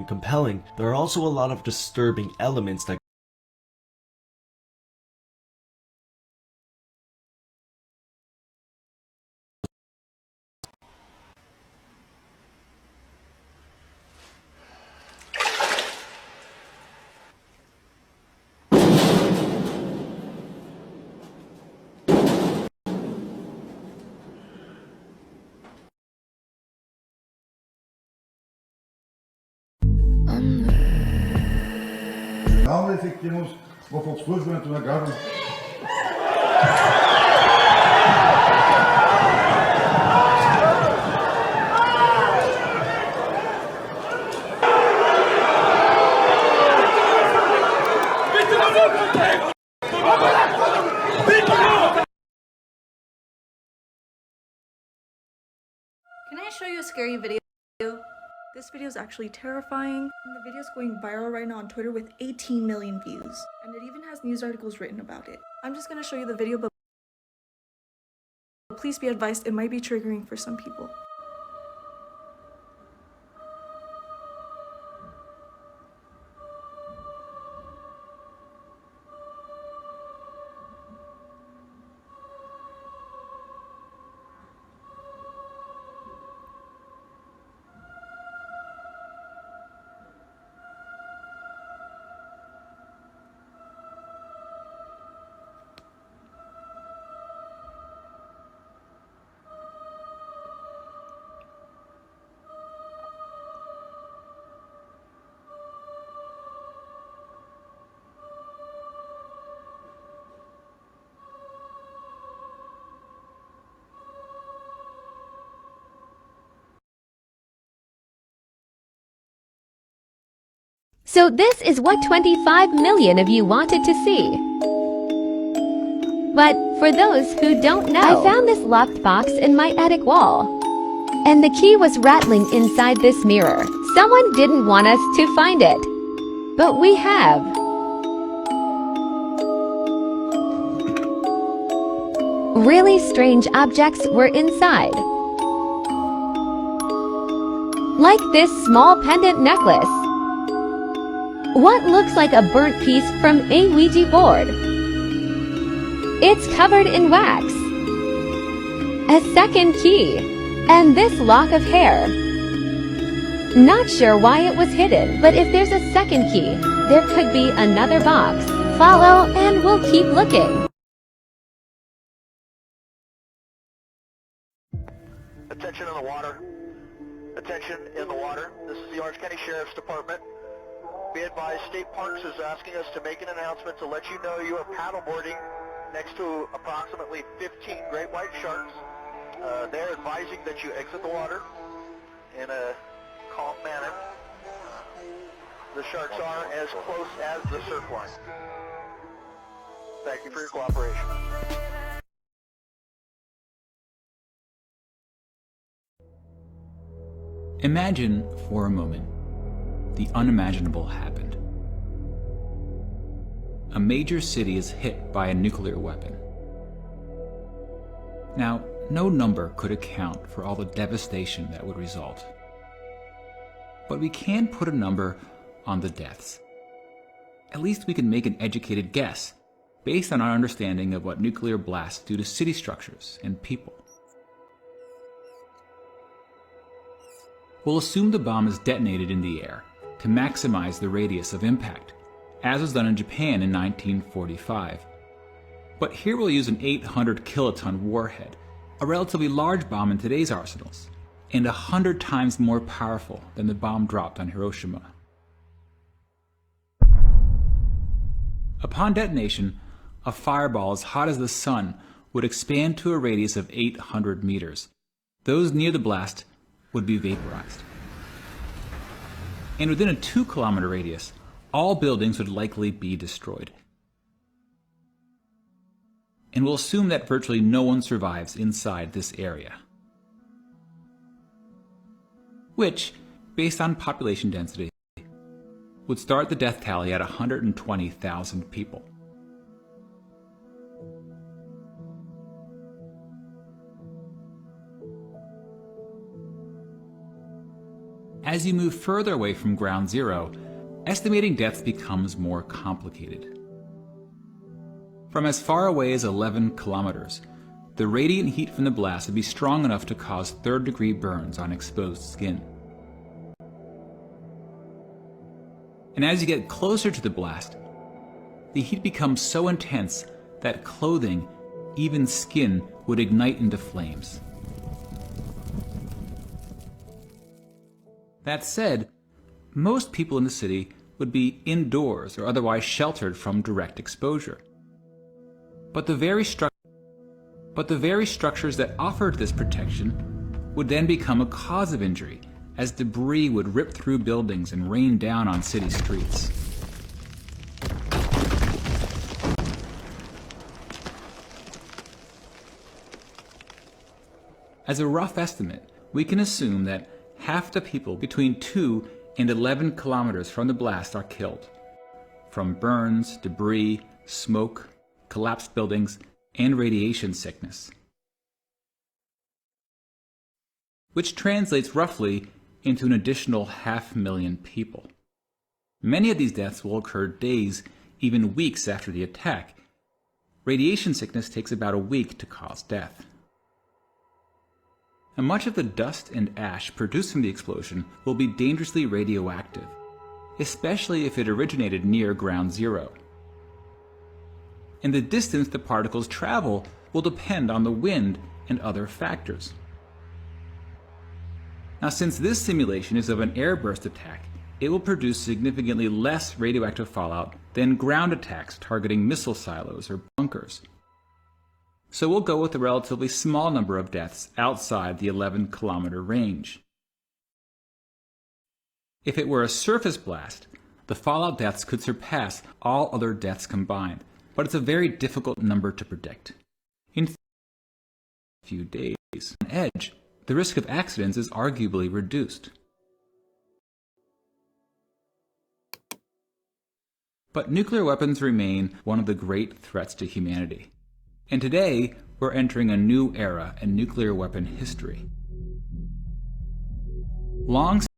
compelling, there are also a lot of disturbing elements that Nou, vi fikk noe små fotspor som endte med garden. Can I show you a scary video? This video is actually terrifying, and the video is going viral right now on Twitter with 18 million views, and it even has news articles written about it. I'm just gonna show you the video, but please be advised, it might be triggering for some people. So this is what 25 million of you wanted to see. But for those who don't know, I found this locked box in my attic wall. And the key was rattling inside this mirror. Someone didn't want us to find it. But we have. Really strange objects were inside. Like this small pendant necklace. What looks like a burnt piece from a Ouija board. It's covered in wax. A second key. And this lock of hair. Not sure why it was hidden, but if there's a second key, there could be another box. Follow and we'll keep looking. Attention in the water. Attention in the water. This is the Orange County Sheriff's Department. Be advised, State Parks is asking us to make an announcement to let you know you are paddleboarding next to approximately 15 great white sharks. They're advising that you exit the water in a calm manner. The sharks are as close as the surf line. Thank you for your cooperation. Imagine for a moment the unimaginable happened. A major city is hit by a nuclear weapon. Now, no number could account for all the devastation that would result. But we can put a number on the deaths. At least we can make an educated guess based on our understanding of what nuclear blasts do to city structures and people. We'll assume the bomb is detonated in the air to maximize the radius of impact, as was done in Japan in 1945. But here we'll use an 800 kiloton warhead, a relatively large bomb in today's arsenals, and 100 times more powerful than the bomb dropped on Hiroshima. Upon detonation, a fireball as hot as the sun would expand to a radius of 800 meters. Those near the blast would be vaporized. And within a 2-kilometer radius, all buildings would likely be destroyed. And we'll assume that virtually no one survives inside this area. Which, based on population density, would start the death tally at 120,000 people. As you move further away from ground zero, estimating deaths becomes more complicated. From as far away as 11 kilometers, the radiant heat from the blast would be strong enough to cause third-degree burns on exposed skin. And as you get closer to the blast, the heat becomes so intense that clothing, even skin, would ignite into flames. That said, most people in the city would be indoors or otherwise sheltered from direct exposure. But the very structures that offered this protection would then become a cause of injury, as debris would rip through buildings and rain down on city streets. As a rough estimate, we can assume that half the people between 2 and 11 kilometers from the blast are killed, from burns, debris, smoke, collapsed buildings, and radiation sickness, which translates roughly into an additional 500,000 people. Many of these deaths will occur days, even weeks after the attack. Radiation sickness takes about a week to cause death. And much of the dust and ash produced from the explosion will be dangerously radioactive, especially if it originated near ground zero. And the distance the particles travel will depend on the wind and other factors. Now, since this simulation is of an airburst attack, it will produce significantly less radioactive fallout than ground attacks targeting missile silos or bunkers. So we'll go with a relatively small number of deaths outside the 11-kilometer range. If it were a surface blast, the fallout deaths could surpass all other deaths combined, but it's a very difficult number to predict. In a few days, on edge, the risk of accidents is arguably reduced. But nuclear weapons remain one of the great threats to humanity. And today, we're entering a new era in nuclear weapon history. Long